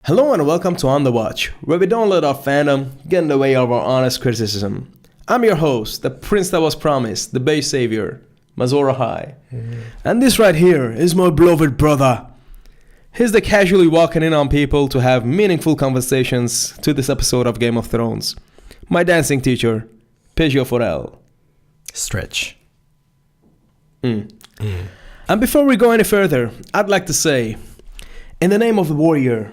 Hello and welcome to On The Watch, where we don't let our fandom get in the way of our honest criticism. I'm your host, the prince that was promised, the base savior, Mazora High. And this right here is my beloved brother. He's the casually walking in on people to have meaningful conversations to this episode of Game of Thrones. My dancing teacher, Peugeot Forel. Stretch. And before we go any further, I'd like to say, in the name of the warrior,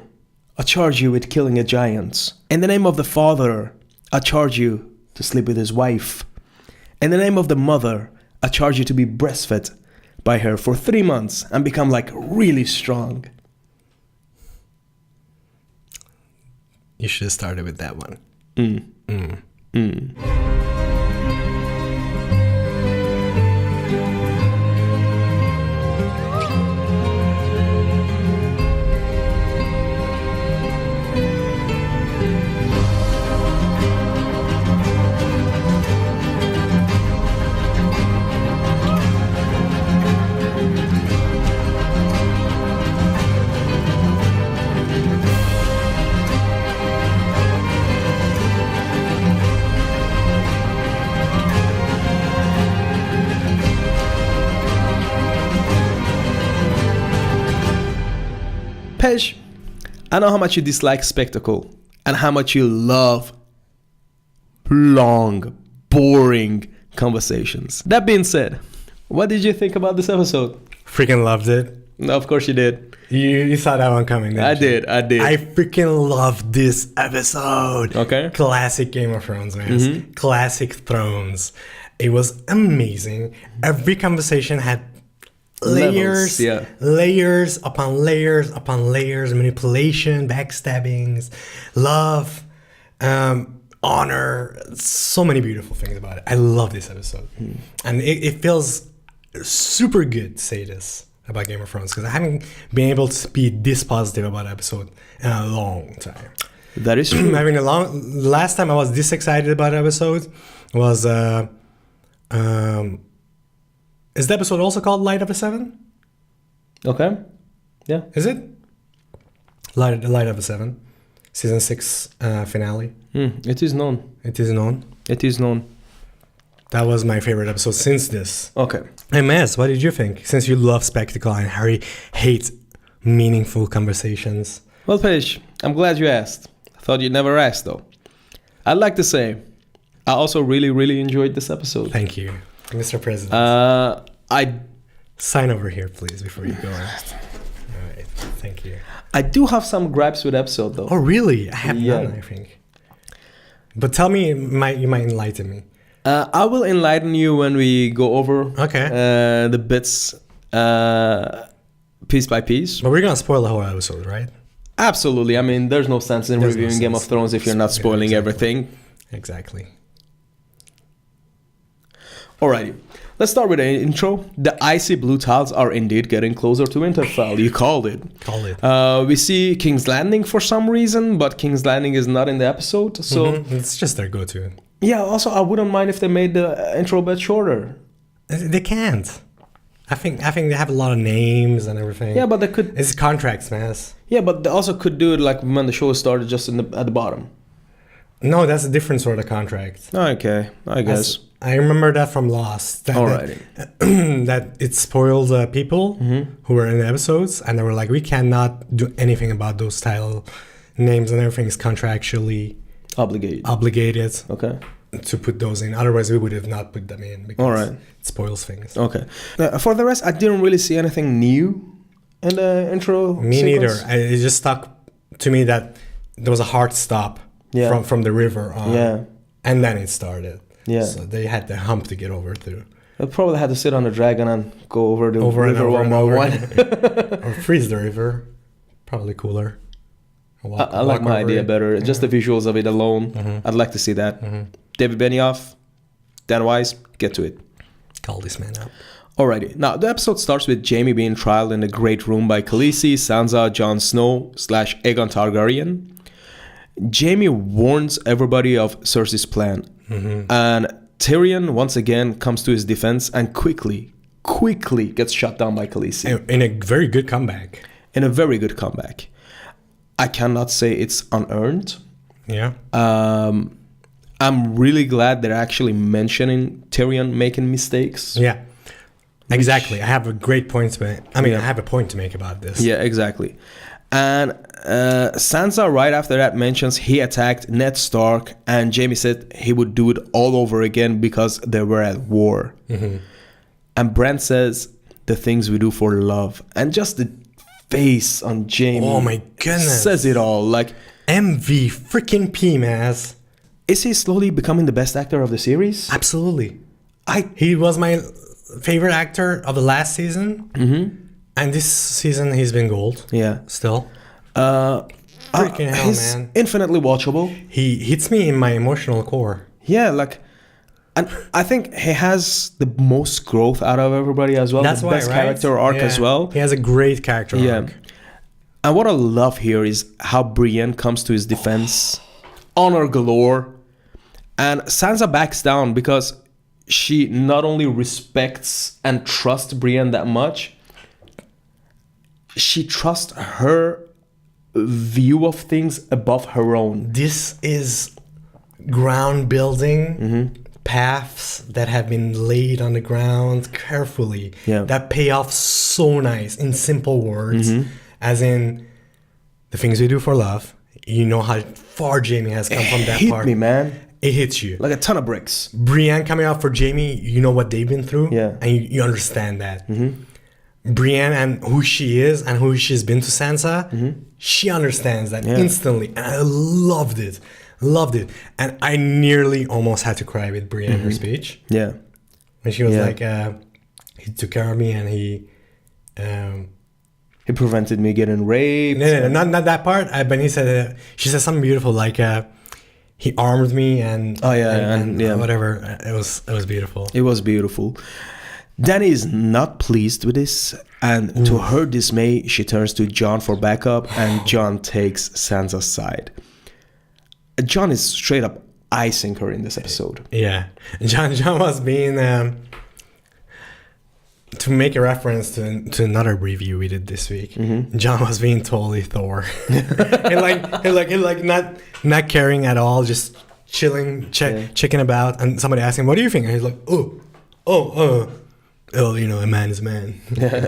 I charge you with killing a giant. In the name of the father, I charge you to sleep with his wife. In the name of the mother, I charge you to be breastfed by her for 3 months and become like really strong. You should have started with that one. Pej, I know how much you dislike spectacle and how much you love long, boring conversations. That being said, what did you think about this episode? Freaking loved it. No, of course you did. You saw that one coming, didn't you? I did. I freaking loved this episode. Okay. Classic Game of Thrones, man. Classic Thrones. It was amazing. Every conversation had layers, layers upon layers upon layers, manipulation, backstabbings, love, honor, so many beautiful things about it. I love this episode. And it feels super good to say this about Game of Thrones, because I haven't been able to be this positive about an episode in a long time. That is true. Last time I was this excited about an episode was is the episode also called Light of the Seven? Okay. Yeah. Is it? Light of the Seven. Season 6 finale. It is known. It is known. It is known. That was my favorite episode since this. Okay. MS, what did you think? Since you love spectacle and Harry hates meaningful conversations. Well, Pej, I'm glad you asked. I thought you'd never ask, though. I'd like to say, I also really enjoyed this episode. Thank you, Mr. President. I Sign over here, please, before you go on. All right, thank you. I do have some gripes with the episode, though. Oh, really? I have none, I think. But tell me, you might enlighten me. I will enlighten you when we go over the bits piece by piece. But we're going to spoil the whole episode, right? Absolutely. I mean, there's no sense in reviewing Game of Thrones if you're not spoiling everything. Exactly. Alrighty. Let's start with the intro. The icy blue tiles are indeed getting closer to Winterfell. You called it. We see King's Landing for some reason, but King's Landing is not in the episode. So it's just their go-to. Yeah, also, I wouldn't mind if they made the intro a bit shorter. They can't. I think they have a lot of names and everything. Yeah, but they could... It's contracts, man. Yeah, but they also could do it like when the show started, just at the bottom. No, that's a different sort of contract. Okay, I guess. I remember that from Lost. That it spoiled people who were in the episodes, and they were like, we cannot do anything about those title names, and everything is contractually obligated. Okay. To put those in. Otherwise, we would have not put them in because it spoils things. Okay. For the rest, I didn't really see anything new in the intro sequence. Neither. It just stuck to me that there was a hard stop from the river on, and then it started. Yeah. So they had the hump to get over through. They probably had to sit on the dragon and go over the river one by one. Or freeze the river. Probably cooler. I like my idea better. Just the visuals of it alone. I'd like to see that. David Benioff, Dan Weiss, get to it. Call this man up. Alrighty. Now, the episode starts with Jaime being trialed in the Great Room by Khaleesi, Sansa, Jon Snow / Aegon Targaryen. Jaime warns everybody of Cersei's plan. And Tyrion once again comes to his defense and quickly gets shot down by Khaleesi. In a very good comeback. In a very good comeback. I cannot say it's unearned. Yeah. I'm really glad they're actually mentioning Tyrion making mistakes. Yeah. Exactly. I have a great point to make. I have a point to make about this. Yeah, exactly. And Sansa, right after that, mentions he attacked Ned Stark, and Jaime said he would do it all over again because they were at war. Mm-hmm. And Bran says, the things we do for love. And just the face on Jaime. Oh my goodness. Says it all. Like, MV freaking PMAS. Is he slowly becoming the best actor of the series? Absolutely. He was my favorite actor of the last season. Mm-hmm. And this season he's been gold. Yeah. Still. Freaking hell, he's man. Infinitely watchable. He hits me in my emotional core. Yeah, like, and I think he has the most growth out of everybody as well. That's the why, best right? character arc as well. He has a great character arc. And what I love here is how Brienne comes to his defense. Honor galore. And Sansa backs down because she not only respects and trusts Brienne that much, she trusts her view of things above her own. This is ground building, paths that have been laid on the ground carefully, that pay off so nice in simple words, as in the things we do for love. You know how far Jaime has come from that part. It hit me, man. It hits you. Like a ton of bricks. Brienne coming out for Jaime, you know what they've been through, and you understand that. Brienne and who she is and who she's been to Sansa, she understands that instantly. And I loved it. Loved it. And I nearly almost had to cry with Brienne in her speech. Yeah. When she was like, he took care of me and he prevented me getting raped. No, not that part. But he said, she said something beautiful like, he armed me and whatever. It was beautiful. It was beautiful. Dany is not pleased with this, and to her dismay, she turns to Jon for backup, and Jon takes Sansa's side. Jon is straight up icing her in this episode. Yeah, Jon was being to make a reference to another review we did this week. Jon was being totally Thor. he like not caring at all, just chilling, checking about, and somebody asking, "What do you think?" And he's like, "Oh, you know, a man is a man."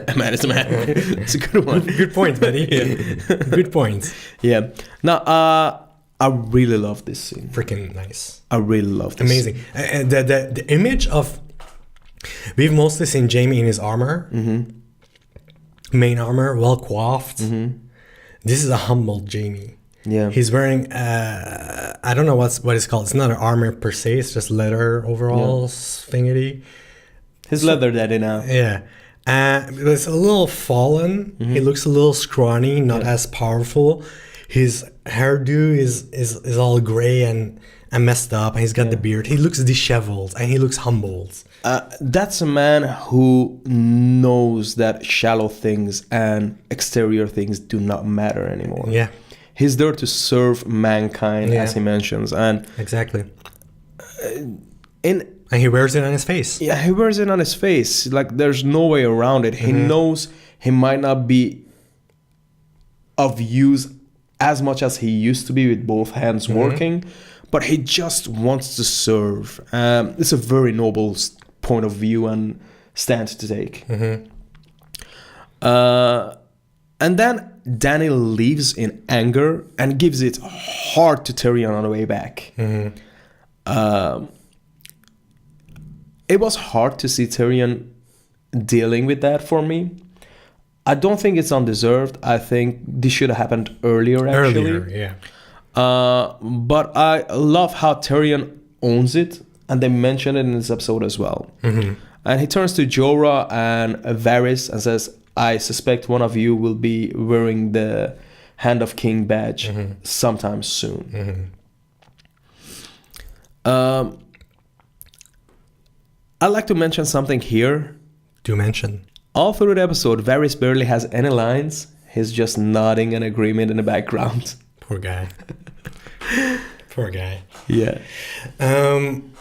A man is a man. It's a good one. Good point, buddy. Good point. Yeah. Now, I really love this scene. Freaking nice. I really love this. Amazing. The image of... We've mostly seen Jaime in his armor. Main armor, well coiffed. This is a humbled Jaime. Yeah. He's wearing... I don't know what it's called. It's not an armor per se. It's just leather overalls thingy. His leather daddy now. Yeah. It's a little fallen. He looks a little scrawny, not as powerful. His hairdo is all gray and messed up, and he's got the beard. He looks disheveled and he looks humbled. That's a man who knows that shallow things and exterior things do not matter anymore. Yeah. He's there to serve mankind, as he mentions. And exactly. And he wears it on his face. Yeah, he wears it on his face. Like, there's no way around it. He knows he might not be of use as much as he used to be with both hands working, but he just wants to serve. It's a very noble point of view and stance to take. And then Dany leaves in anger and gives it hard to Tyrion on the way back. It was hard to see Tyrion dealing with that for me. I don't think it's undeserved. I think this should have happened earlier, actually. Yeah. But I love how Tyrion owns it, and they mention it in this episode as well. And he turns to Jorah and Varys and says, I suspect one of you will be wearing the Hand of King badge sometime soon. I'd like to mention something here. Do mention. All through the episode, Varys barely has any lines. He's just nodding in agreement in the background. Poor guy. Poor guy. Yeah. I'm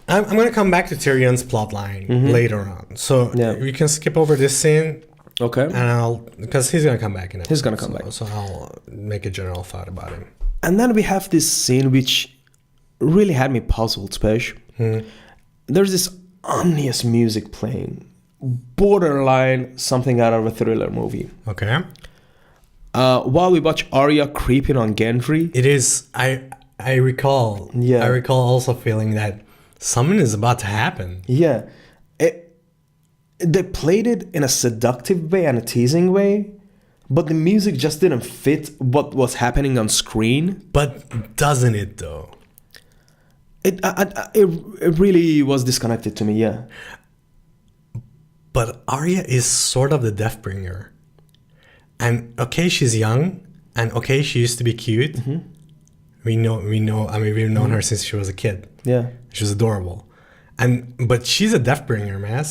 going to come back to Tyrion's plotline later on. So we can skip over this scene. Okay. And because he's gonna come back in it. He's gonna come back. So I'll make a general thought about him. And then we have this scene which really had me puzzled, Spesh. There's this ominous music playing, borderline something out of a thriller movie. Okay. While we watch Arya creeping on Gendry. It is. I recall. Yeah. I recall also feeling that something is about to happen. Yeah. They played it in a seductive way and a teasing way, but the music just didn't fit what was happening on screen. But doesn't it though? It really was disconnected to me, yeah. But Arya is sort of the Deathbringer. And okay, she's young, and okay, she used to be cute. We know. I mean, we've known her since she was a kid. Yeah, she was adorable, but she's a Deathbringer, man.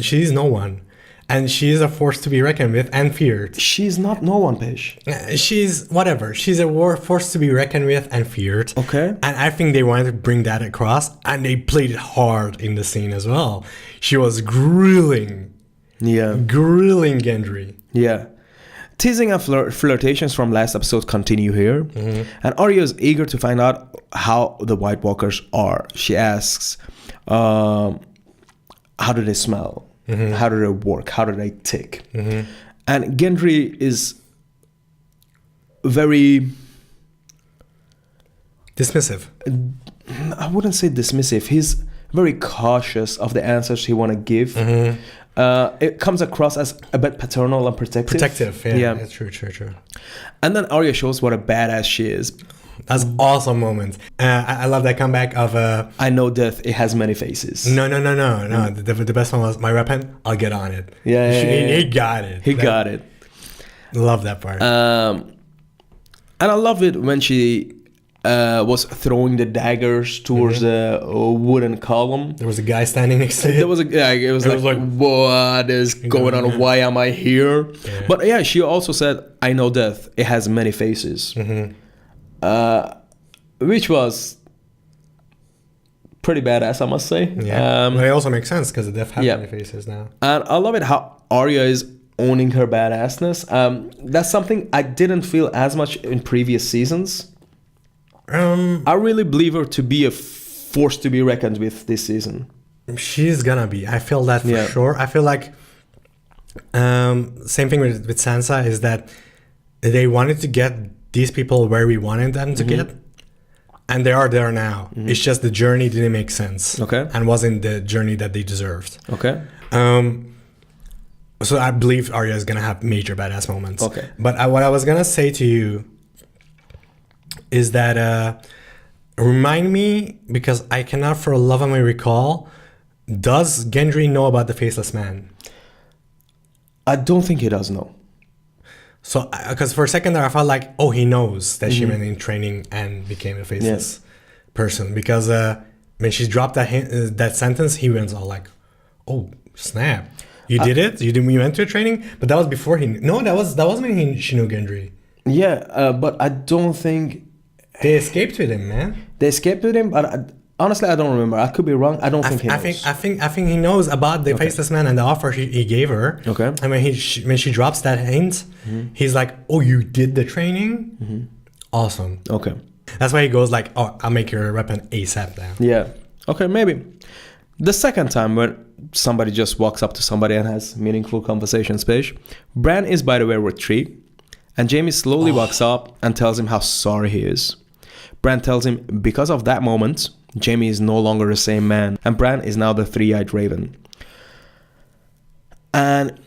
She's no one, and she is a force to be reckoned with and feared. She's not no one, Pish. She's whatever. She's a force to be reckoned with and feared. Okay, and I think they wanted to bring that across, and they played it hard in the scene as well. She was grilling Gendry. Yeah. Teasing and flirtations from last episode continue here. And Arya is eager to find out how the White Walkers are. She asks, how do they smell? How do they work? How do they tick? And Gendry is very... dismissive. I wouldn't say dismissive. He's very cautious of the answers he want to give. It comes across as a bit paternal and protective. Yeah. That's true. And then Arya shows what a badass she is. That's awesome moment. I love that comeback of... I know death, it has many faces. No. The best one was, my weapon, I'll get on it. He got it. He got it. Love that part. And I love it when she... was throwing the daggers towards a wooden column. There was a guy standing next to it. There was it was like, what is going on? Why am I here? Yeah. But yeah, she also said, I know death. It has many faces. Which was pretty badass, I must say. Yeah. But it also makes sense because the death has many faces now. And I love it how Arya is owning her badassness. That's something I didn't feel as much in previous seasons. I really believe her to be a force to be reckoned with this season. She's gonna be. I feel that for sure. I feel like same thing with Sansa is that they wanted to get these people where we wanted them to get, and they are there now. It's just the journey didn't make sense, and wasn't the journey that they deserved. So I believe Arya is gonna have major badass moments. But what I was gonna say to you is that remind me, because I cannot for the love of me recall, does Gendry know about the Faceless Man? I don't think he does know. So, because for a second there I felt like, oh, he knows that she went in training and became a faceless person. Because when she dropped that sentence, he went all like, oh, snap. You did it? You went to a training? But that was before he knew. No, that was when she knew Gendry. Yeah, but I don't think... They escaped with him, man. They escaped with him, but honestly, I don't remember. I could be wrong. I don't think he knows. I think he knows about the Faceless Man and the offer he gave her. And when she drops that hint, he's like, "Oh, you did the training? Awesome." That's why he goes like, "Oh, I'll make your weapon ASAP now." Yeah. Okay, maybe. The second time when somebody just walks up to somebody and has meaningful conversation space, Bran is by the railroad tree, and Jaime slowly walks up and tells him how sorry he is. Bran tells him because of that moment, Jaime is no longer the same man, and Bran is now the three-eyed raven. And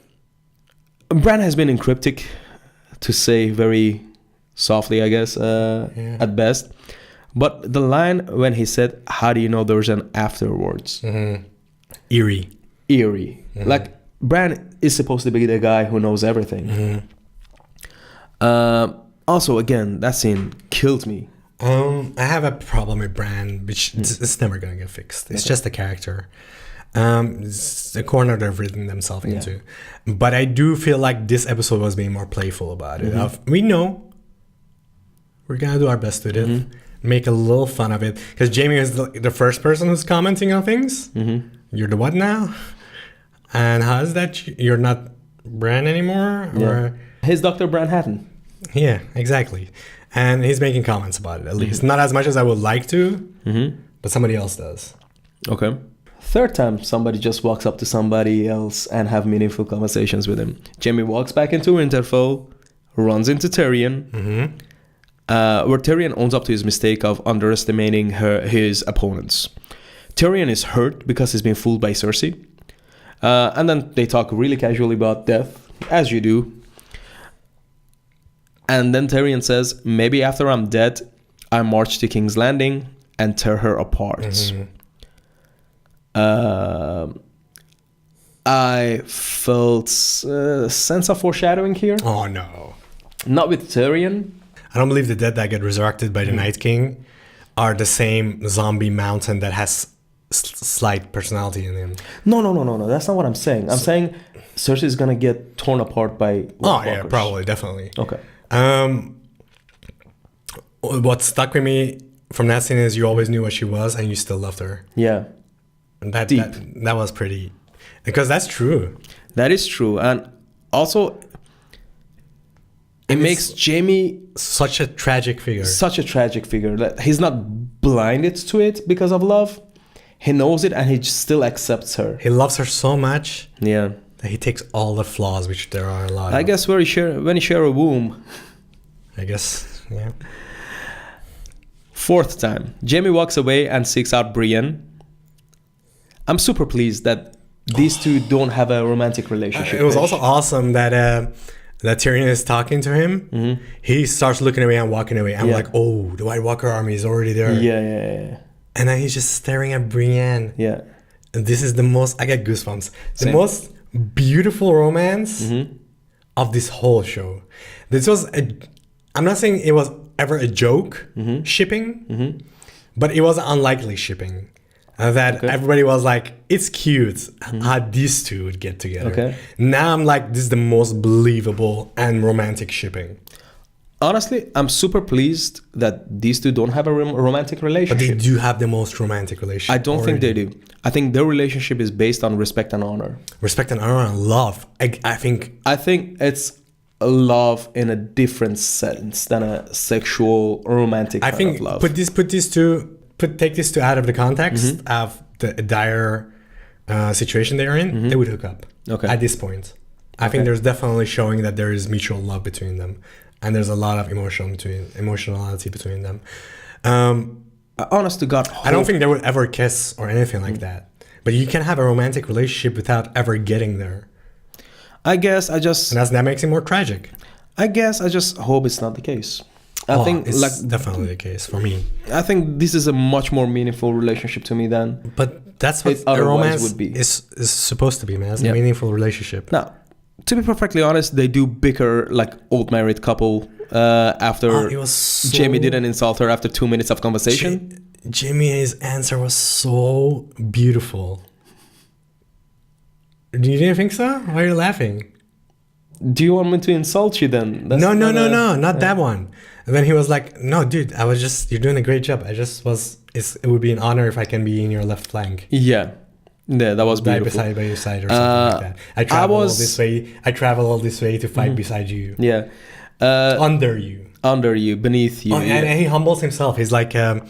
Bran has been in cryptic, to say very softly, I guess, at best. But the line when he said, "How do you know there's an afterwards?" Eerie. Like, Bran is supposed to be the guy who knows everything. Also, again, that scene killed me. I have a problem with Bran, which it's never gonna get fixed. It's just a character. It's a corner they've written themselves into. But I do feel like this episode was being more playful about it. We know we're gonna do our best with it, make a little fun of it, because Jaime is the first person who's commenting on things. You're the what now? And how is that you're not Bran anymore? Or He's Dr. Branhattan. Yeah, exactly. And he's making comments about it, at least. Not as much as I would like to, but somebody else does. Okay. Third time somebody just walks up to somebody else and have meaningful conversations with him. Jaime walks back into Winterfell, runs into Tyrion, where Tyrion owns up to his mistake of underestimating his opponents. Tyrion is hurt because he's been fooled by Cersei. And then they talk really casually about death, as you do. And then Tyrion says, maybe after I'm dead, I march to King's Landing and tear her apart. I felt a sense of foreshadowing here. Oh, no. Not with Tyrion. I don't believe the dead that get resurrected by the Night King are the same zombie mountain that has slight personality in him. No. That's not what I'm saying. I'm saying Cersei is going to get torn apart by yeah, probably, definitely. Okay. What stuck with me from that scene is you always knew what she was and you still loved her. Yeah. And that was pretty, because that's true. That is true. And also, it makes Jaime such a tragic figure. That he's not blinded to it because of love. He knows it and he still accepts her. He loves her so much. Yeah. That he takes all the flaws, which there are a lot of. I guess when you share a womb. I guess, yeah. Fourth time, Jaime walks away and seeks out Brienne. I'm super pleased that these two don't have a romantic relationship. It was also awesome that Tyrion is talking to him. He starts looking away and walking away. I'm like, oh, the White Walker army is already there. Yeah. And then he's just staring at Brienne. Yeah. And this is the most, I get goosebumps. Same. The most beautiful romance of this whole show. This was I'm not saying it was ever a joke shipping, but it was unlikely shipping. Everybody was like, it's cute how these two would get together. Okay. Now I'm like, this is the most believable and romantic shipping. Honestly, I'm super pleased that these two don't have a romantic relationship. But they do have the most romantic relationship. I don't think they do. I think their relationship is based on respect and honor. Respect and honor and love. I think it's a love in a different sense than a sexual romantic kind of love. Take these two out of the context of the dire situation they're in, they would hook up. Okay. At this point. I think there's definitely showing that there is mutual love between them. And there's a lot of emotionality between them. Honest to God, I don't think they would ever kiss or anything like that. But you can have a romantic relationship without ever getting there. And that makes it more tragic. I guess I just hope it's not the case. I think it's definitely the case for me. I think this is a much more meaningful relationship to me than. But that's what a romance would be. Is supposed to be, man. It's a meaningful relationship. Now, to be perfectly honest, they do bicker like old married couple after Jaime didn't insult her after 2 minutes of conversation. Jaime's answer was so beautiful. You didn't think so? Why are you laughing? Do you want me to insult you then? No, not that one. And then he was like, no, dude, you're doing a great job. It would be an honor if I can be in your left flank. Yeah, that was beautiful. Die by your side or something like that. I travel all this way to fight beside you. Yeah. Under you, beneath you. And he humbles himself. He's like, I'm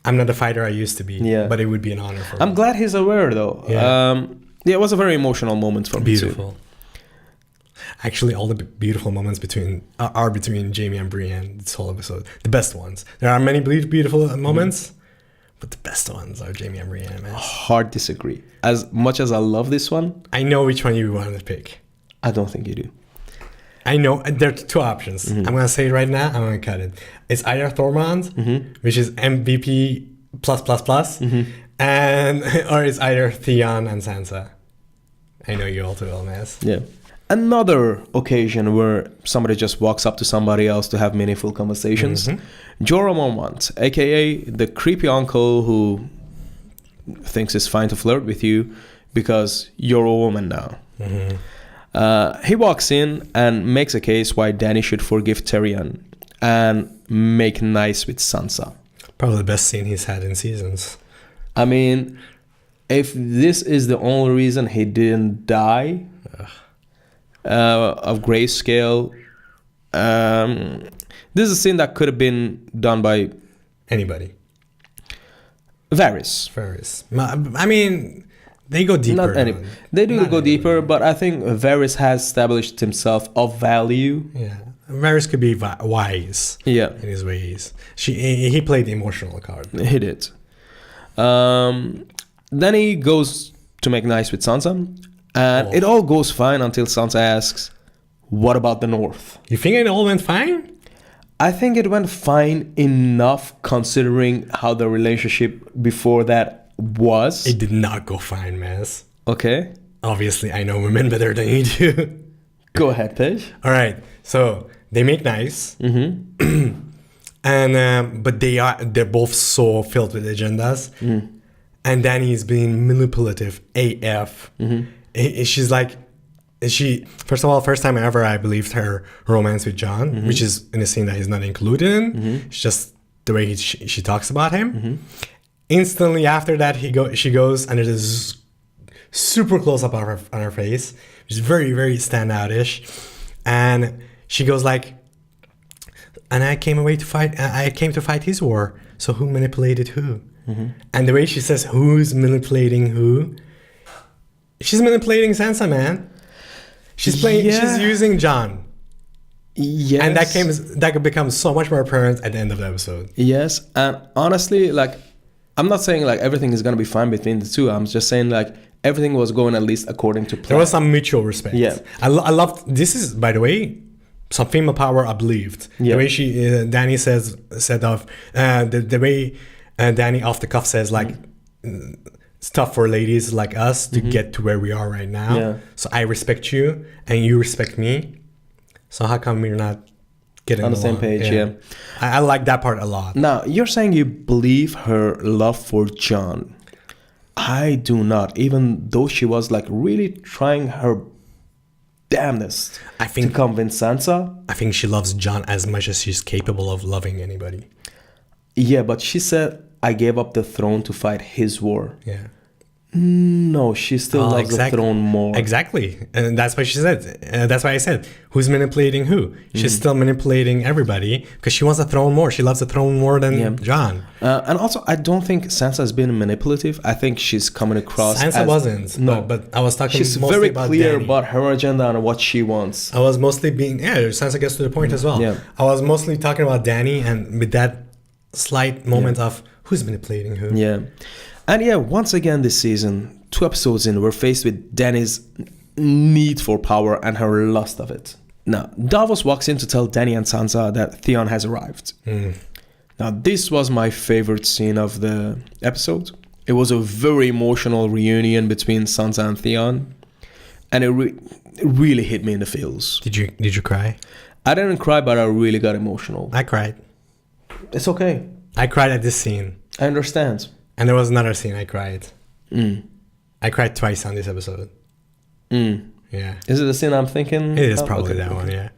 not the fighter I used to be. Yeah. But it would be an honor for me. I'm glad he's aware though. Yeah. It was a very emotional moment for me too. Beautiful. Actually, all the beautiful moments are between Jaime and Brienne this whole episode. The best ones. There are many beautiful moments, but the best ones are Jaime and Brienne, man. Hard disagree. As much as I love this one, I know which one you want to pick. I don't think you do. I know. There are two options. I'm going to say it right now. I'm going to cut it. It's either Tormund, which is MVP++, or it's either Theon and Sansa. I know you all too well, Maz. Yeah. Another occasion where somebody just walks up to somebody else to have meaningful conversations. Jorah Mormont, aka the creepy uncle who thinks it's fine to flirt with you because you're a woman now. He walks in and makes a case why Dany should forgive Tyrion and make nice with Sansa. Probably the best scene he's had in seasons. I mean, if this is the only reason he didn't die, of grayscale. This is a scene that could have been done by anybody. Varys. I mean, they go deeper. They do go deeper, but I think Varys has established himself of value. Yeah. Varys could be wise in his ways. He played the emotional card. He did. Then he goes to make nice with Sansa, and it all goes fine until Sansa asks, "What about the North?" You think it all went fine? I think it went fine enough considering how the relationship before that was. It did not go fine, Maz. Okay. Obviously, I know women better than you do. Go ahead, Paige. All right. So they make nice, and but they're both so filled with agendas, and Dany's being manipulative AF. She's like, first of all, first time ever I believed her romance with Jon, which is in a scene that he's not included in. It's just the way she talks about him. Instantly after that, she goes and there's this super close up on her face, which is very, very standout-ish, and she goes like, "And I came to fight his war. So who manipulated who?" And the way she says, "Who's manipulating who?" She's manipulating Sansa, man. She's using Jon. Yes. And that could become so much more apparent at the end of the episode. Yes. And honestly, like, I'm not saying like everything is gonna be fine between the two. I'm just saying like everything was going at least according to plan. There was some mutual respect. Yeah. I loved, this is, by the way, some female power uplift. The way Dany said of the way Dany off the cuff says like, it's tough for ladies like us to get to where we are right now. Yeah. So I respect you and you respect me. So how come we're not getting on the same page? Yeah. I like that part a lot. Now, you're saying you believe her love for Jon. I do not, even though she was like really trying her damnedest to convince Sansa. I think she loves Jon as much as she's capable of loving anybody. Yeah, but she said, "I gave up the throne to fight his war." Yeah. No, she still loves the throne more. Exactly. And that's why she said, that's why I said, who's manipulating who? She's still manipulating everybody because she wants the throne more. She loves the throne more than Jon. And also, I don't think Sansa has been manipulative. I think she's coming across Sansa wasn't. No, but I was talking she's mostly very about clear Dany. about her agenda and what she wants. I was mostly Sansa gets to the point as well. Yeah. I was mostly talking about Dany and with that slight moment of who's manipulating who. Yeah. And once again this season, 2 episodes in, we're faced with Dany's need for power and her lust of it. Now, Davos walks in to tell Dany and Sansa that Theon has arrived. Now, this was my favorite scene of the episode. It was a very emotional reunion between Sansa and Theon. And it really hit me in the feels. Did you cry? I didn't cry, but I really got emotional. I cried. It's okay. I cried at this scene. I understand. And there was another scene I cried. I cried twice on this episode. Yeah. Is it the scene I'm thinking? It is probably that one, yeah.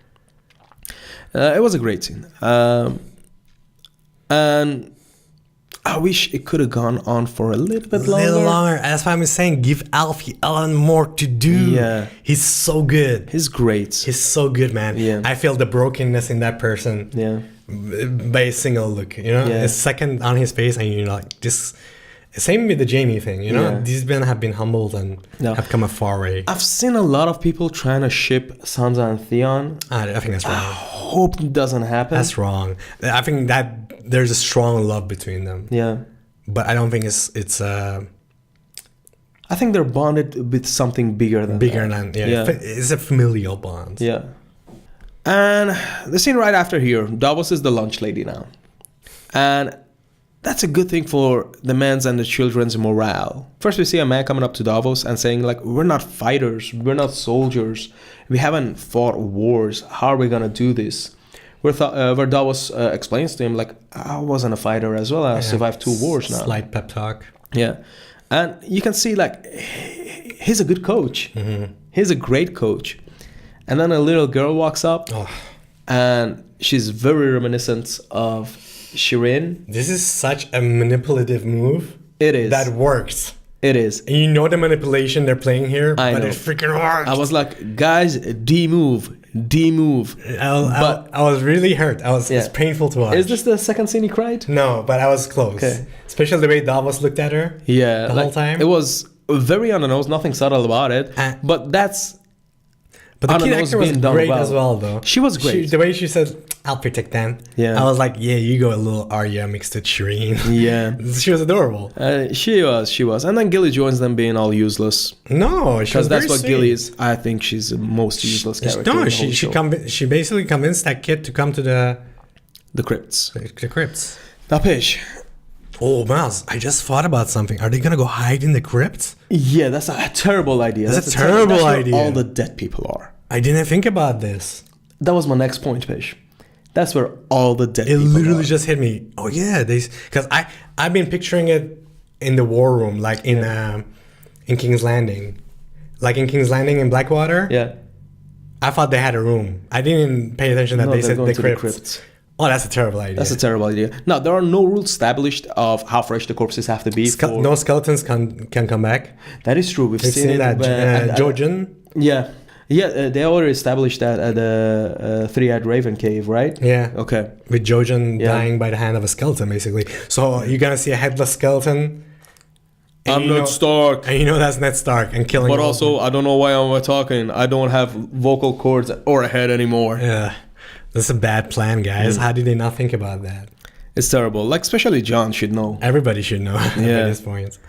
It was a great scene. And I wish it could have gone on for a little bit longer. That's why I'm saying give Alfie Allen more to do. Yeah. He's so good. He's great. He's so good, man. Yeah. I feel the brokenness in that person. Yeah. By a single look, a second on his face, and you're like, this. Same with the Jaime thing, These men have been humbled and have come a far way. I've seen a lot of people trying to ship Sansa and Theon. I think that's wrong. I hope it doesn't happen. That's wrong. I think that there's a strong love between them. Yeah. But I don't think it's I think they're bonded with something bigger than it's a familial bond. Yeah. And the scene right after here, Davos is the lunch lady now. And that's a good thing for the men's and the children's morale. First, we see a man coming up to Davos and saying, like, we're not fighters, we're not soldiers, we haven't fought wars, how are we gonna do this? Where Davos explains to him, like, I wasn't a fighter as well, I survived 2 wars now. Slight pep talk. Yeah. And you can see, like, he's a good coach. He's a great coach. And then a little girl walks up, and she's very reminiscent of Shireen. This is such a manipulative move. It is. That works. It is. And you know the manipulation they're playing here, I but know. it freaking worked. I was like, guys, D-move. I was really hurt. It's painful to watch. Is this the second scene he cried? No, but I was close. Okay. Especially the way Davos looked at her. Yeah. The whole time. It was very on the nose, nothing subtle about it. But that's... But the kid actor was great as well, though. She was great. The way she said, I'll protect them. Yeah. I was like, yeah, you go a little Arya mixed with Shireen. Yeah. She was adorable. She was. And then Gilly joins them being all useless. No, because that's what Gilly is. I think she's the most useless character. No, she basically convinced that kid to come to the crypts. The crypts. Now, Pish. Oh, Miles, I just thought about something. Are they going to go hide in the crypts? Yeah, that's a terrible idea. That's a terrible idea. All the dead people are. I didn't think about this. That was my next point, Pish. That's where all the dead people are. It literally just hit me. Oh, yeah. Because I've been picturing it in the war room, like in King's Landing. Like in King's Landing in Blackwater. Yeah. I thought they had a room. I didn't pay attention that they said the crypts. Oh, that's a terrible idea. That's a terrible idea. Now, there are no rules established of how fresh the corpses have to be. No skeletons can come back. That is true. We've seen that. Georgian. Yeah. Yeah, they already established that at the Three-Eyed Raven cave, right? Yeah. Okay. With Jojen dying by the hand of a skeleton, basically. So you're going to see a headless skeleton. I'm Ned Stark. And you know that's Ned Stark and killing him. But also, I don't know why I'm talking. I don't have vocal cords or a head anymore. Yeah. That's a bad plan, guys. How did they not think about that? It's terrible. Like, especially John should know. Everybody should know at this point.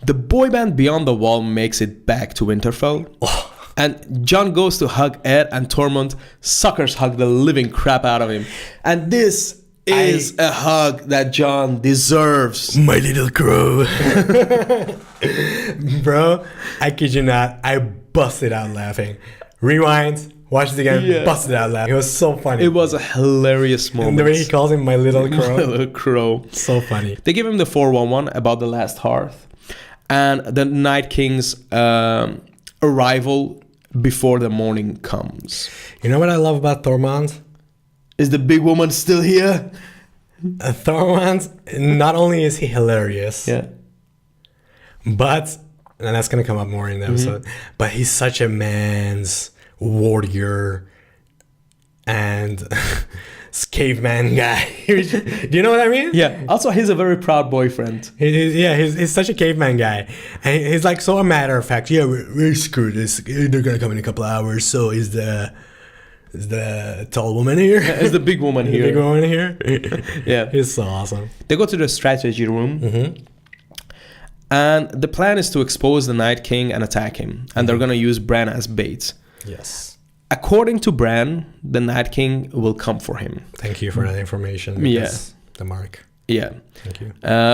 The boy band Beyond the Wall makes it back to Winterfell. Oh. And John goes to hug Ed, and Tormund suckers hug the living crap out of him. And this is a hug that John deserves. My little crow. Bro, I kid you not. I busted out laughing. Rewind. Watch it again. Busted out laughing. It was so funny. It was a hilarious moment. And the way he calls him my little crow. My little crow. So funny. They give him the 411 about the last hearth. And the Night King's arrival before the morning comes. You know what I love about Tormund? Is the big woman still here? Tormund, not only is he hilarious, but, and that's going to come up more in the episode, but he's such a man's warrior and caveman guy. Do you know what I mean? Yeah. Also, he's a very proud boyfriend. He's such a caveman guy. And he's like so a matter of fact. Yeah, we're screwed. They're going to come in a couple of hours. So is the tall woman here? Is the big woman here? The big woman here? Yeah. He's so awesome. They go to the strategy room. And the plan is to expose the Night King and attack him. And they're going to use Bran as bait. Yes. According to Bran, the Night King will come for him. Thank you for that information. The mark. Yeah. Thank you.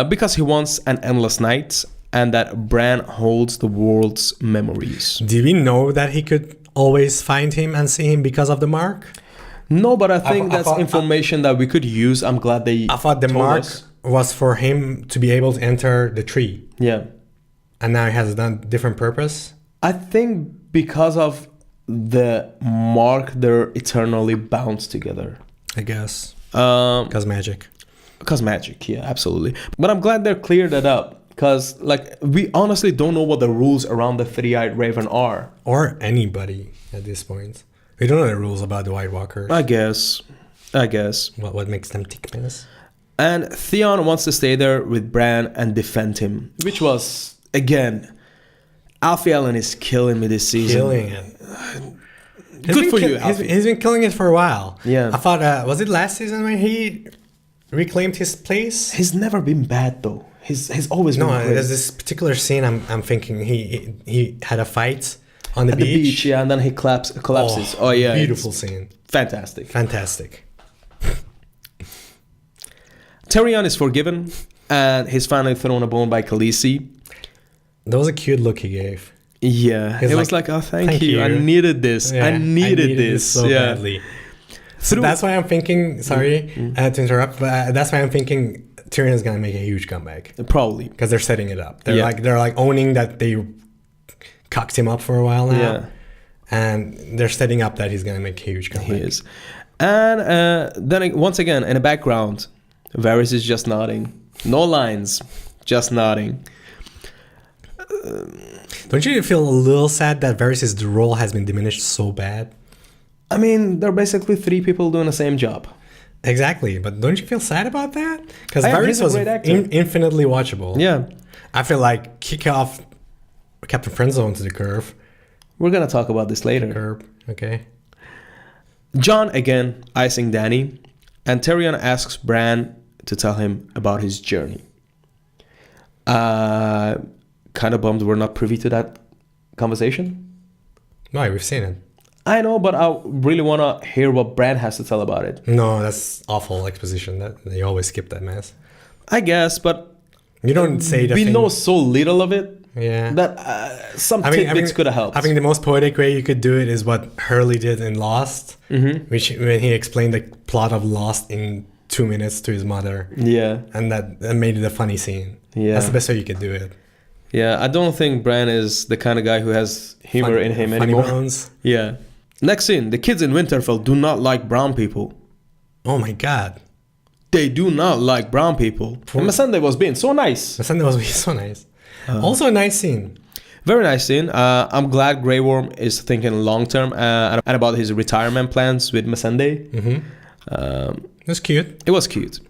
Because he wants an endless night and that Bran holds the world's memories. Do we know that he could always find him and see him because of the mark? No, but I think that's information that we could use. I'm glad they I thought the mark was for him to be able to enter the tree. Yeah. And now he has done different purpose? I think because of the mark, they're eternally bound together. I guess. Because magic. Because magic, yeah, absolutely. But I'm glad they're cleared that up. Because, like, we honestly don't know what the rules around the Three-Eyed Raven are. Or anybody at this point. We don't know the rules about the White Walkers. I guess. What makes them thickness? And Theon wants to stay there with Bran and defend him. Which was, again, Alfie Allen is killing me this season. Killing it. Good for you, Alfie. He's been killing it for a while. Yeah. I thought, was it last season when he reclaimed his place? He's never been bad, though. He's always been great. There's this particular scene I'm thinking he had a fight on the beach. Yeah, and then he collapses. Oh yeah. Beautiful scene. Fantastic. Tyrion is forgiven, and he's finally thrown a bone by Khaleesi. That was a cute look he gave. Yeah. It was like, oh, thank you. I needed this. Yeah, I needed this so badly. So that's why I'm thinking, sorry to interrupt, but that's why I'm thinking Tyrion is going to make a huge comeback. Probably. Because they're setting it up. They're like owning that they cocked him up for a while now. Yeah. And they're setting up that he's going to make a huge comeback. He is. And then once again, in the background, Varys is just nodding. No lines, just nodding. Don't you feel a little sad that Varys' role has been diminished so bad? I mean, they're basically 3 people doing the same job. Exactly, but don't you feel sad about that? Because He's Varys a was great actor. infinitely watchable. Yeah. I feel like kick off Captain Friendzone to the curve. We're going to talk about this later. Curb, okay. Jon, again, icing Dany, and Tyrion asks Bran to tell him about his journey. Kind of bummed we're not privy to that conversation. No, we've seen it. I know, but I really want to hear what Bran has to tell about it. No, that's awful exposition. That they always skip that mess. I guess, but you don't say the we thing. know so little of it Yeah. that some tidbits could have helped. I think the most poetic way you could do it is what Hurley did in Lost, which when he explained the plot of Lost in 2 minutes to his mother. Yeah. And that made it a funny scene. Yeah. That's the best way you could do it. Yeah, I don't think Bran is the kind of guy who has humor in him funny anymore. bones. Yeah. Next scene, the kids in Winterfell do not like brown people. Oh my god. They do not like brown people. And Missandei was being so nice. The Sunday was so nice. Also a nice scene. Very nice scene. I'm glad Grey Worm is thinking long term and about his retirement plans with Missandei. It was cute. It was cute.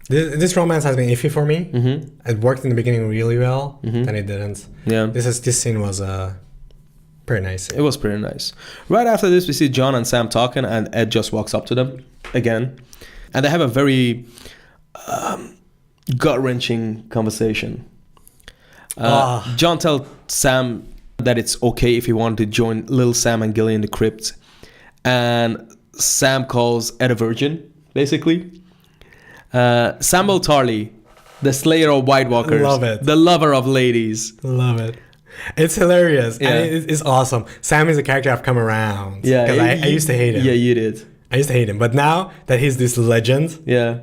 This romance has been iffy for me. It worked in the beginning really well, then it didn't. Yeah. This scene was pretty nice. It was pretty nice. Right after this, we see Jon and Sam talking, and Ed just walks up to them again. And they have a very gut-wrenching conversation. Jon tells Sam that it's okay if he wanted to join Little Sam and Gilly in the crypt. And Sam calls Ed a virgin, basically. Samwell Tarly, the slayer of White Walkers. Love it. The lover of ladies. Love it. It's hilarious. Yeah. And it's awesome. Sam is a character I've come around. Yeah. Because I used to hate him. Yeah, you did. I used to hate him. But now that he's this legend, Yeah.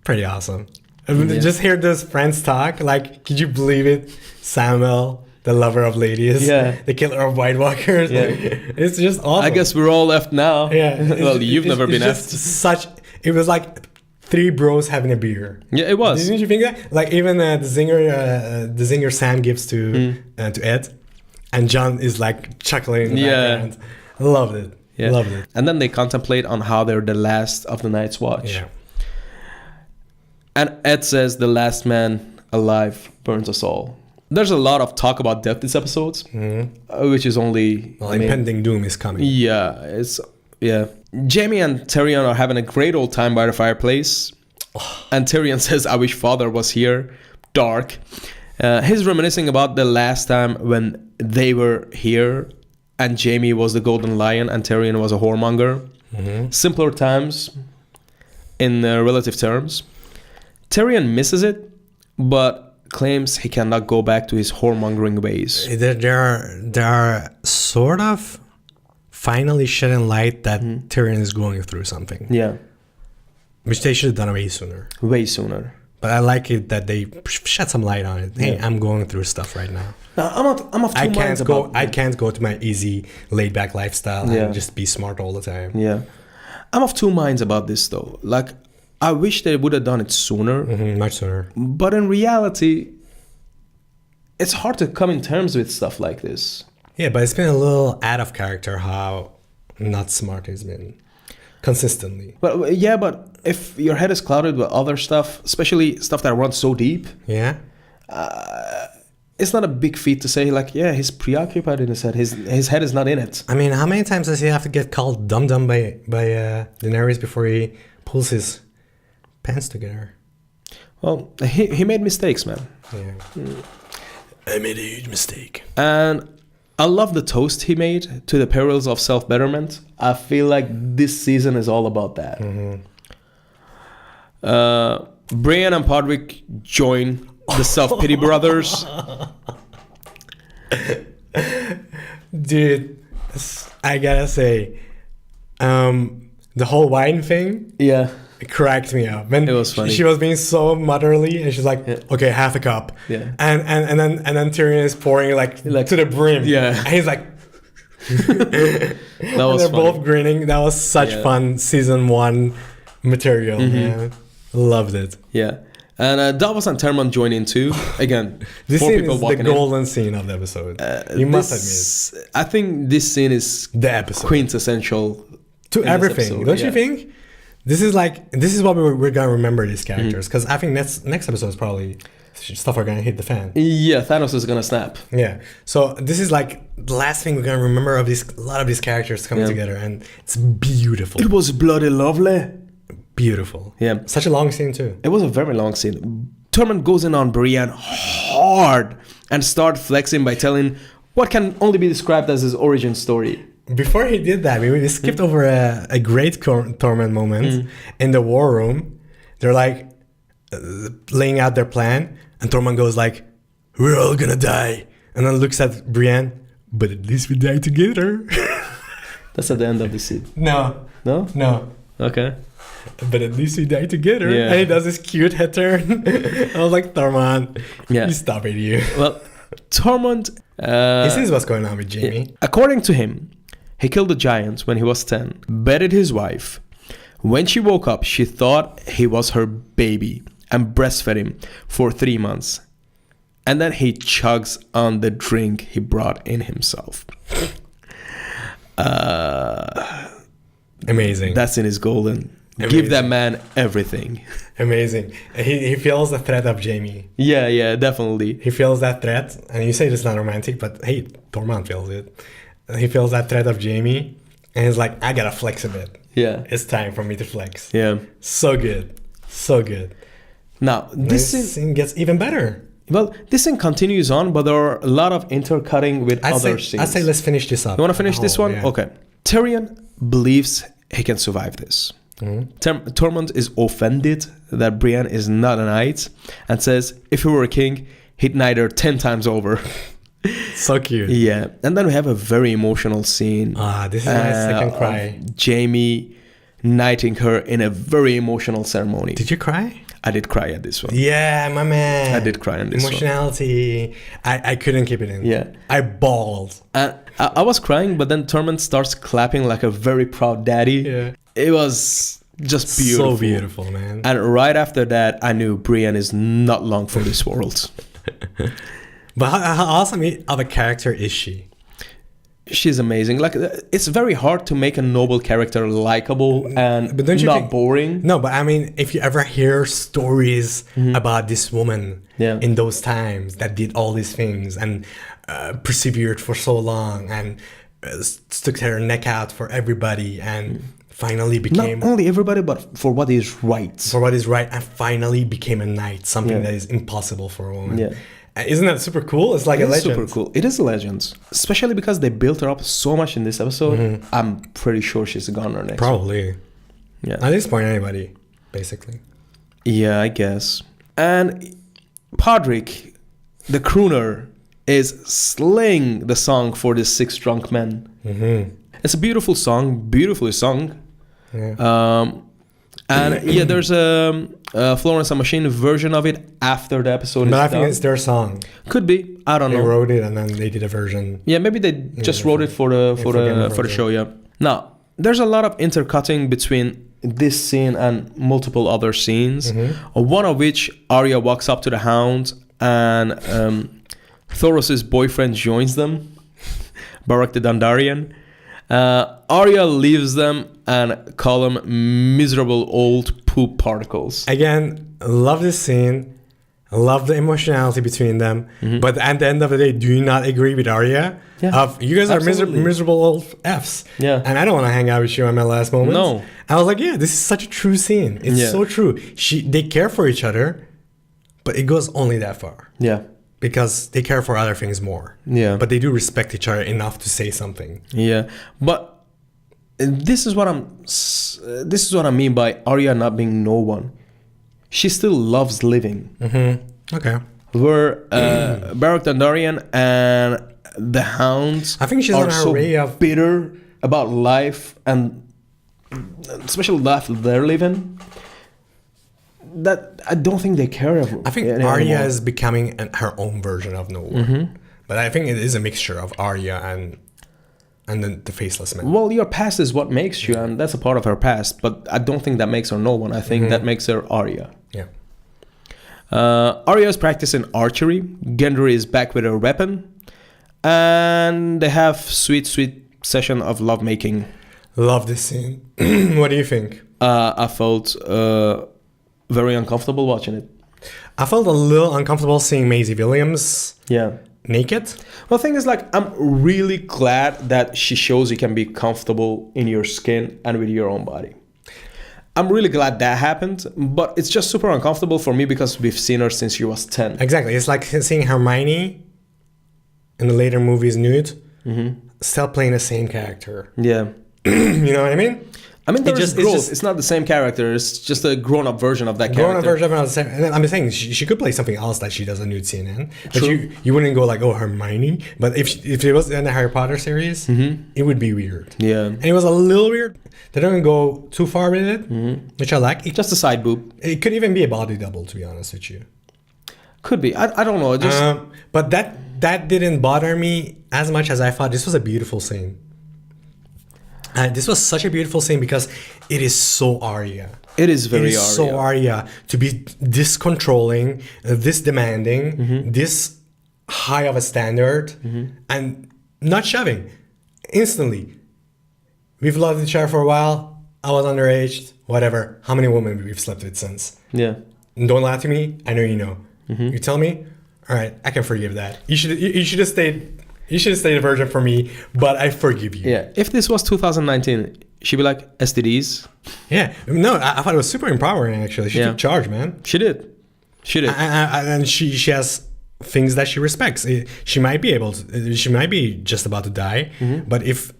pretty awesome. Just hear those friends talk. Like, could you believe it? Samuel, the lover of ladies. Yeah. The killer of White Walkers. Yeah. It's just awesome. I guess we're all left now. Yeah. Well, you've never been just left. It was like 3 bros having a beer. Yeah, it was. Didn't you think that? Like even the zinger Sam gives to Ed, and Jon is like chuckling in the background. Loved it. Yeah. Loved it. And then they contemplate on how they're the last of the Night's Watch. Yeah. And Ed says the last man alive burns us all. There's a lot of talk about death this episode, which is only... impending doom is coming. Yeah, Jaime and Tyrion are having a great old time by the fireplace. And Tyrion says, I wish father was here. Dark. He's reminiscing about the last time when they were here and Jaime was the golden lion and Tyrion was a whoremonger. Simpler times in relative terms. Tyrion misses it, but claims he cannot go back to his whoremongering ways. There are sort of finally shedding light that Tyrion is going through something. Yeah. Which they should have done way sooner. Way sooner. But I like it that they shed some light on it. Hey, I'm going through stuff right now. I'm of two minds about I can't go to my easy, laid-back lifestyle and just be smart all the time. Yeah. I'm of two minds about this, though. Like, I wish they would have done it sooner. Much sooner. But in reality, it's hard to come in terms with stuff like this. Yeah, but it's been a little out of character how not smart he's been. Consistently. But if your head is clouded with other stuff, especially stuff that runs so deep, it's not a big feat to say like, yeah, he's preoccupied in his head. His head is not in it. I mean, how many times does he have to get called dumb by Daenerys before he pulls his pants together? Well, he made mistakes, man. Yeah. I made a huge mistake. And I love the toast he made to the perils of self-betterment. I feel like this season is all about that. Brienne and Podrick join the self-pity brothers. Dude, I gotta say, the whole wine thing, it cracked me up. When it was funny. She was being so motherly, and she's like, "Okay, half a cup." Yeah. And then Tyrion is pouring like to the brim. Yeah. And he's like, that was they're funny. both grinning. That was such fun season 1 material. Man. Loved it. Yeah. And Davos and Tormund join in too. Again, This 4 scene people is the walking in. golden scene of the episode. You must admit. I think this scene is The episode. quintessential To in this everything, episode, don't yeah. you think? This is what we're gonna remember these characters, because I think next episode is probably stuff are gonna hit the fan. Yeah, Thanos is gonna snap. Yeah. So this is like the last thing we're gonna remember of a lot of these characters coming together, and it's beautiful. It was bloody lovely. Beautiful. Yeah. Such a long scene too. It was a very long scene. Tormund goes in on Brienne hard and start flexing by telling what can only be described as his origin story. Before he did that, we skipped over a great Tormund moment in the war room. They're like laying out their plan, and Tormund goes like, "We're all gonna die," and then looks at Brienne, "But at least we die together." That's at the end of the scene. No. No? Okay. But at least we die together. Yeah. And he does this cute head turn. I was like, Tormund, you stop it, you. Well, Tormund... he sees what's going on with Jaime. According to him, he killed the giant when he was 10, bedded his wife. When she woke up, she thought he was her baby and breastfed him for 3 months. And then he chugs on the drink he brought in himself. Amazing. That scene is golden. Amazing. Give that man everything. Amazing. He feels the threat of Jaime. Yeah, definitely. He feels that threat. And you say it's not romantic, but hey, Tormund feels it. He feels that threat of Jaime. And he's like, I gotta flex a bit. Yeah. It's time for me to flex. Yeah. So good. So good. Now, This scene gets even better. Well, this scene continues on, but there are a lot of intercutting with other scenes. I say let's finish this up. You want to finish this one? Yeah. Okay. Tyrion believes he can survive this. Tormund is offended that Brienne is not a knight and says if he were a king, he'd knight her 10 times over. So cute. Yeah. And then we have a very emotional scene. This is my second cry. Of Jaime knighting her in a very emotional ceremony. Did you cry? I did cry at this one. Yeah, my man. I did cry on this one. Emotionality. I couldn't keep it in. Yeah. I bawled. And I was crying, but then Tormund starts clapping like a very proud daddy. Yeah. It was just beautiful. So beautiful, man. And right after that, I knew Brienne is not long for this world. But how awesome of a character is she? She's amazing. Like, it's very hard to make a noble character likable and But don't you not think, boring. No, but I mean, if you ever hear stories about this woman in those times that did all these things and persevered for so long and stuck her neck out for everybody and finally became... Not only everybody, but for what is right. For what is right, and finally became a knight, something that is impossible for a woman. Yeah. Isn't that super cool? It's like a legend. Super cool. It is a legend. Especially because they built her up so much in this episode. I'm pretty sure she's a goner next. Probably. Yeah. At this point, anybody, basically. Yeah, I guess. And Podrick, the crooner, is slaying the song for the 6 drunk men. It's a beautiful song, beautifully sung. Yeah. And yeah, there's a Florence and Machine version of it after the episode But is I think done. it's their song. Could be. I don't They know. wrote it and then they did a version. Yeah, maybe they just wrote it for the show. Yeah. Now, there's a lot of intercutting between this scene and multiple other scenes. One of which Arya walks up to the Hound and Thoros' boyfriend joins them, Barack the Dondarrion. Arya leaves them and call them miserable old poop particles. Again, love this scene. Love the emotionality between them. But at the end of the day, do you not agree with Arya? Yeah, You guys are absolutely. miserable old Fs. Yeah. And I don't want to hang out with you at my last moment. No. I was like, yeah, this is such a true scene. It's so true. They care for each other, but it goes only that far. Yeah. Because they care for other things more. Yeah. But they do respect each other enough to say something. Yeah. But this is what I mean by Arya not being no one. She still loves living. Okay. Where Barack Dondarrion and the Hounds I think she's are an so array of... bitter about life and especially life they're living that I don't think they care. I think Arya is becoming her own version of no one. But I think it is a mixture of Arya and the faceless man. Well, your past is what makes you, and that's a part of her past. But I don't think that makes her no one. I think that makes her Arya. Yeah. Arya is practicing archery. Gendry is back with her weapon. And they have sweet session of lovemaking. Love this scene. What do you think? I felt very uncomfortable watching it. I felt a little uncomfortable seeing Maisie Williams naked. Well, the thing is, like, I'm really glad that she shows you can be comfortable in your skin and with your own body. I'm really glad that happened, but it's just super uncomfortable for me because we've seen her since she was 10. Exactly. It's like seeing Hermione in the later movies nude, still playing the same character. Yeah. You know what I mean? I mean, there's growth. It's not the same character. It's just a grown-up version of that character. Grown-up version of the same. And I'm saying she could play something else that she does a nude scene in. But you wouldn't go like, oh, Hermione. But if it was in the Harry Potter series, it would be weird. Yeah. And it was a little weird. They don't go too far with it, which I like. Just a side boob. It could even be a body double, to be honest with you. Could be. I don't know. Just but that didn't bother me as much as I thought. This was a beautiful scene. This was such a beautiful scene because it is so Arya. It is very Arya. So Arya to be this controlling, this demanding, this high of a standard, and not shoving. Instantly. We've loved each other for a while. I was underage. Whatever. How many women we've slept with since? Yeah. Don't lie to me. I know you know. You tell me. All right. I can forgive that. You should have stayed. You should have stayed a virgin for me, but I forgive you. Yeah. If this was 2019, she'd be like, STDs? Yeah. No, I thought it was super empowering, actually. She took charge, man. She did. And she has things that she respects. She might be able to, she might be just about to die, but if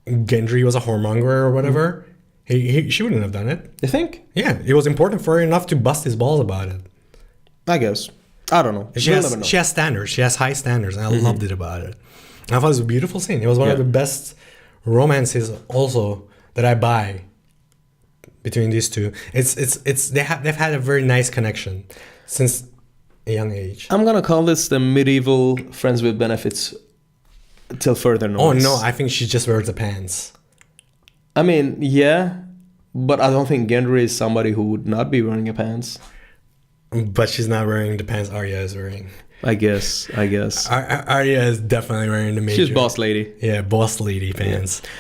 Gendry was a whoremonger or whatever, she wouldn't have done it. You think? Yeah. It was important for her enough to bust his balls about it. I guess. I don't know. She has standards. She has high standards, and I loved it about it. I thought it was a beautiful scene. It was one of the best romances also that I buy between these two. They've had a very nice connection since a young age. I'm gonna call this the medieval friends with benefits till further notice. Oh no, I think she just wears the pants. I mean, yeah, but I don't think Gendry is somebody who would not be wearing a pants. But she's not wearing the pants Arya is wearing. I guess. Arya is definitely wearing the major. She's boss lady. Yeah, boss lady pants. Yeah.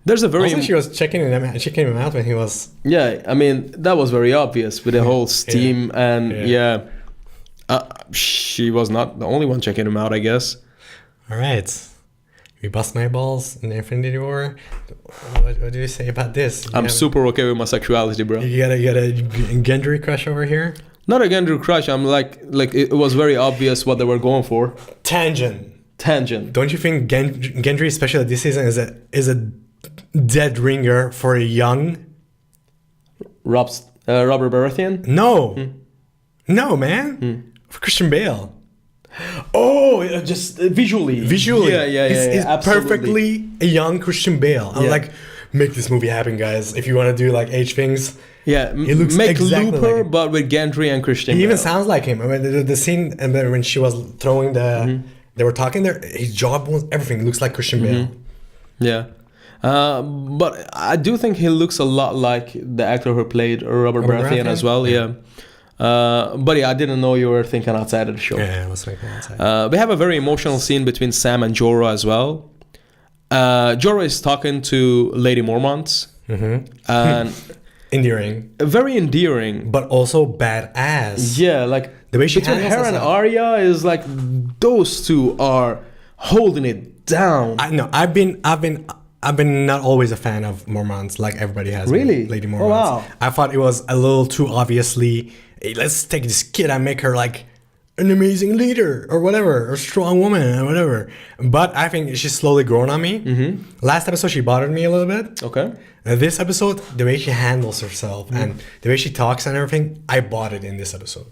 There's a very... Also, she was checking him. She came out when he was... Yeah, I mean, that was very obvious with the whole steam and she was not the only one checking him out, I guess. All right. We bust my balls in the Infinity War. What do you say about this? I'm super okay with my sexuality, bro. You got a Gendry crush over here? Not a Gendry crush. I'm like it was very obvious what they were going for. Tangent. Don't you think Gendry, especially this season, is a dead ringer for a young Robert Baratheon? No, man. For Christian Bale. Oh, just visually. Yeah. It's perfectly a young Christian Bale. I'm like, make this movie happen, guys. If you want to do like age things. Yeah, it looks make exactly Looper, like but with Gendry and Christian He Bale. even sounds like him. I mean, the scene and then when she was throwing the, they were talking there. His jawbones, everything looks like Christian Bale. Yeah, but I do think he looks a lot like the actor who played Robert Baratheon as well. Yeah. But I didn't know you were thinking outside of the show. Yeah, I was thinking outside. We have a very emotional scene between Sam and Jorah as well. Jorah is talking to Lady Mormont, and endearing, very endearing, but also badass. Yeah, like the way she between her and Arya is like those two are holding it down. I know. I've been not always a fan of Mormonts like everybody has. Really, been, Lady Mormont. Oh, wow. I thought it was a little too obviously. Hey, let's take this kid and make her like an amazing leader or whatever, or strong woman or whatever. But I think she's slowly grown on me. Last episode, she bothered me a little bit. Okay. This episode, the way she handles herself and the way she talks and everything, I bought it in this episode.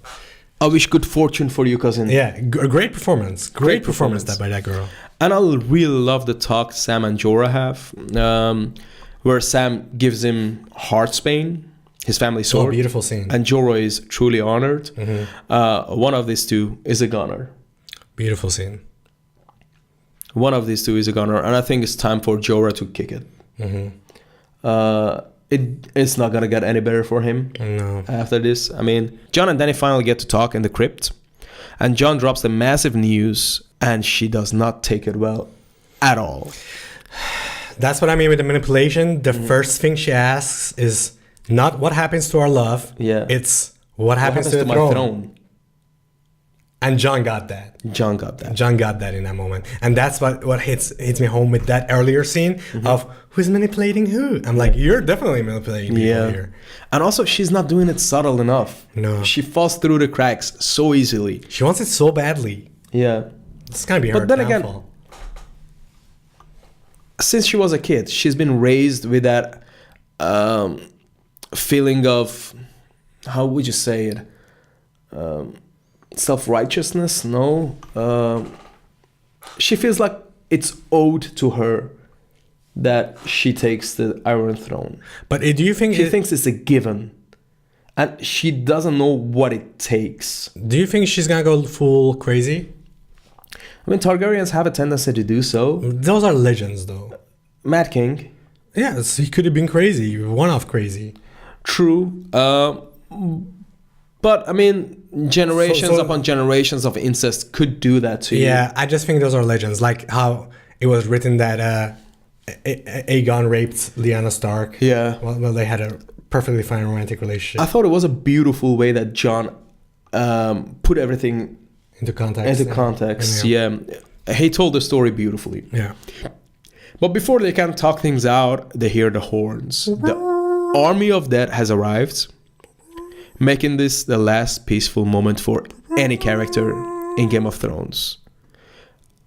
I wish good fortune for you, cousin. Yeah, great performance. Great performance by that girl. And I really love the talk Sam and Jorah have, where Sam gives him Heartsbane, his family sword. Oh, beautiful scene. And Jorah is truly honored. One of these two is a gunner. Beautiful scene. One of these two is a gunner, and I think it's time for Jorah to kick it. it's not gonna get any better for him. No. After this, I mean, Jon and Dany finally get to talk in the crypt, and Jon drops the massive news, and she does not take it well at all. That's what I mean with the manipulation. The first thing she asks is not what happens to our love. Yeah. It's what happens to the my throne. And Jon got that. Jon got that. Jon got that in that moment. And that's what hits me home with that earlier scene of who's manipulating who. I'm like, you're definitely manipulating people here. And also, she's not doing it subtle enough. No. She falls through the cracks so easily. She wants it so badly. Yeah. It's going to be her downfall. Since she was a kid, she's been raised with that feeling of, how would you say it? Self-righteousness? No. She feels like it's owed to her that she takes the Iron Throne. But do you think... She thinks it's a given. And she doesn't know what it takes. Do you think she's going to go full crazy? I mean, Targaryens have a tendency to do so. Those are legends, though. Mad King. Yes, he could have been crazy. One-off crazy. True. But, I mean, generations upon generations of incest could do that to you. Yeah, I just think those are legends. Like how it was written that Aegon raped Lyanna Stark. Yeah. Well, they had a perfectly fine romantic relationship. I thought it was a beautiful way that Jon put everything into context. Yeah. He told the story beautifully. Yeah. But before they can talk things out, they hear the horns. The army of death has arrived, making this the last peaceful moment for any character in Game of Thrones.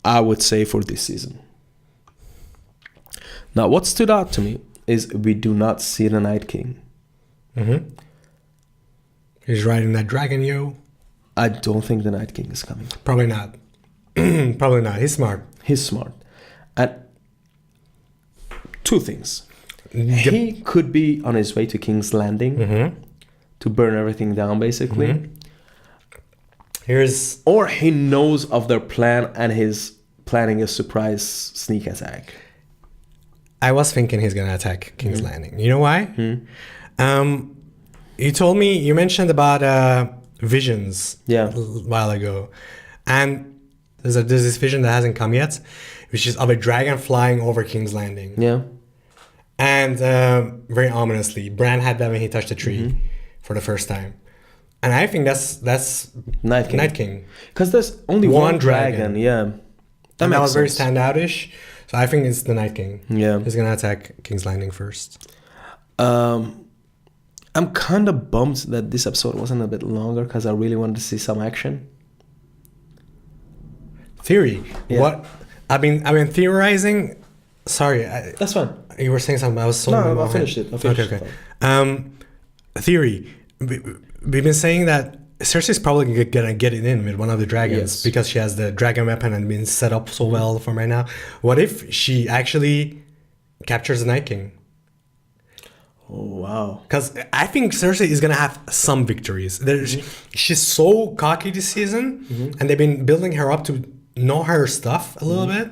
I would say for this season. Now, what stood out to me is we do not see the Night King. Mm-hmm. He's riding that dragon, yo. I don't think the Night King is coming. Probably not. Probably not. He's smart. He's smart. And two things. He could be on his way to King's Landing to burn everything down, basically. Or he knows of their plan and he's planning a surprise sneak attack. I was thinking he's going to attack King's Landing. You know why? You mentioned about visions a while ago. And there's this vision that hasn't come yet, which is of a dragon flying over King's Landing. Yeah. And very ominously, Bran had that when he touched the tree for the first time. And I think that's Night King. Because there's only one dragon. Yeah. That was very standoutish. So I think it's the Night King. Yeah. He's going to attack King's Landing first. I'm kind of bummed that this episode wasn't a bit longer because I really wanted to see some action. Theory. Yeah. What? I've been theorizing. Sorry. That's fine. You were saying something. I was so... No, I finished it. Okay. Theory. We've been saying that Cersei's probably gonna get it in with one of the dragons because she has the dragon weapon and been set up so well from right now. What if she actually captures the Night King? Oh, wow. Because I think Cersei is gonna have some victories. She's so cocky this season, and they've been building her up to know her stuff a little bit.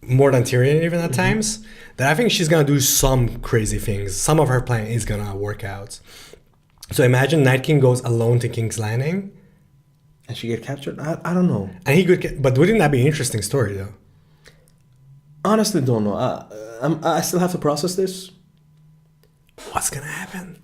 More than Tyrion even at times, that I think she's going to do some crazy things. Some of her plan is going to work out. So imagine Night King goes alone to King's Landing. And she get captured? I don't know. And he could get... But wouldn't that be an interesting story, though? Honestly, don't know. I still have to process this. What's going to happen?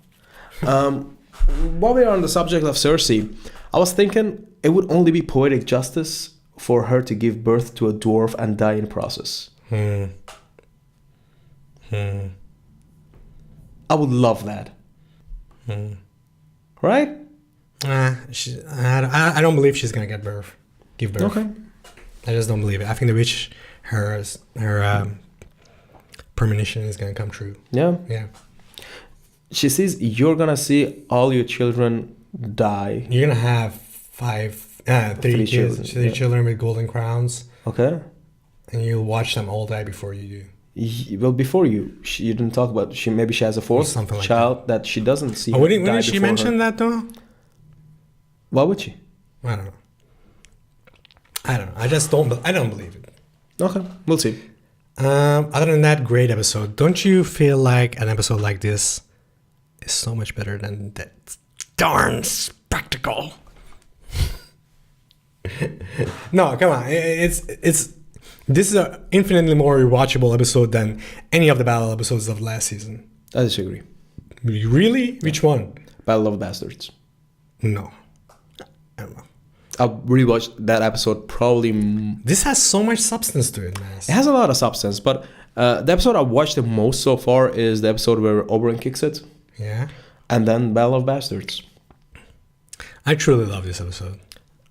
While we are on the subject of Cersei, I was thinking it would only be poetic justice for her to give birth to a dwarf and die in the process. I would love that. Right? I don't believe she's gonna give birth. Okay. I just don't believe it. I think the witch, her premonition is gonna come true. Yeah. Yeah. She says you're gonna see all your children die. You're gonna have three children with golden crowns. Okay. And you'll watch them all die before you do. Well, before you didn't talk about maybe she has a fourth child that she doesn't see. Wouldn't she mention that though? Why would she? I don't know. I just don't. I don't believe it. Okay, we'll see. Other than that, great episode. Don't you feel like an episode like this is so much better than that darn spectacle? No, come on. It's this is an infinitely more rewatchable episode than any of the Battle episodes of last season. I disagree. Really? Which one? Battle of Bastards. No. I don't know. I'll rewatch that episode probably. This has so much substance to it, man. It has a lot of substance, but the episode I watched the most so far is the episode where Oberyn kicks it. Yeah. And then Battle of Bastards. I truly love this episode.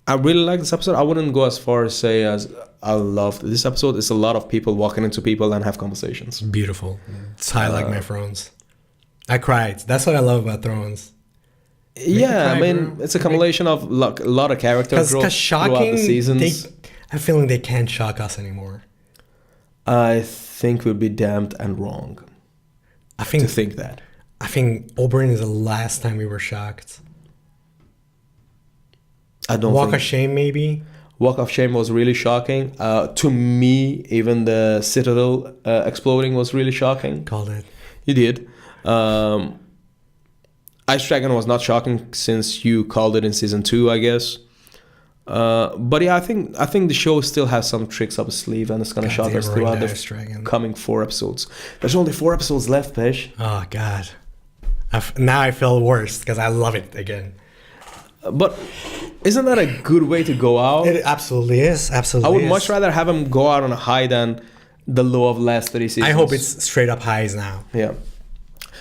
I really like this episode. I wouldn't go as far as say as I love this episode. It's a lot of people walking into people and have conversations. Beautiful. It's high like my Thrones. I cried. That's what I love about Thrones. Yeah, I mean, it's a compilation of a lot of character growth throughout the seasons. I'm feeling they can't shock us anymore. I think we'd be damned and wrong to think that. I think Oberyn is the last time we were shocked. I don't Walk of Shame, maybe? Walk of Shame was really shocking. To me, even the Citadel exploding was really shocking. Called it. You did. Ice Dragon was not shocking since you called it in season 2, I guess. But yeah, I think the show still has some tricks up its sleeve, and it's gonna shock us throughout the coming 4 episodes. There's only 4 episodes left, Pesh. Oh God, now I feel worse because I love it again. But isn't that a good way to go out? It absolutely is. Absolutely, I would much rather have him go out on a high than the low of last 30 seasons. I hope it's straight up highs now. Yeah.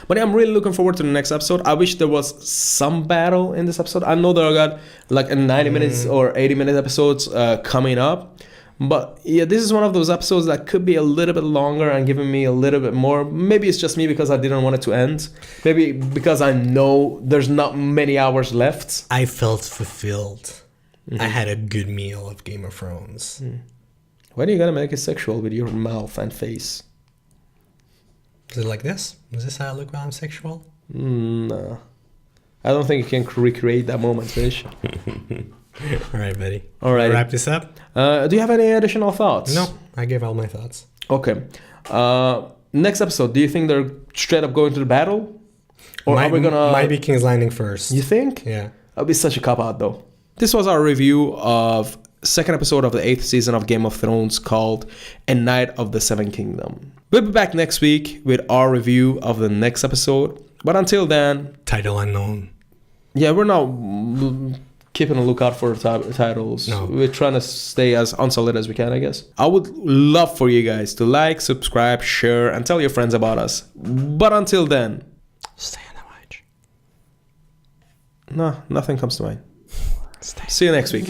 But yeah, I'm really looking forward to the next episode. I wish there was some battle in this episode. I know there got like a 90 minutes or 80-minute episodes coming up. But yeah, this is one of those episodes that could be a little bit longer and giving me a little bit more. Maybe it's just me because I didn't want it to end. Maybe because I know there's not many hours left. I felt fulfilled. Mm-hmm. I had a good meal of Game of Thrones. Why do you gotta make it sexual with your mouth and face? Is it like this? Is this how I look when I'm sexual? No. I don't think you can recreate that moment, Fish. All right, buddy. All right. Wrap this up. Do you have any additional thoughts? No, I gave all my thoughts. Okay. Next episode, do you think they're straight up going to the battle? Or are we gonna... Might be King's Landing first. You think? Yeah. That'd be such a cop-out, though. This was our review of second episode of the 8th season of Game of Thrones called A Night of the Seven Kingdom. We'll be back next week with our review of the next episode. But until then... Title unknown. Yeah, we're not keeping a lookout for titles. No. We're trying to stay as unsolid as we can, I guess. I would love for you guys to like, subscribe, share, and tell your friends about us. But until then... Stay on the watch. No, nothing comes to mind. Stay. See you next week.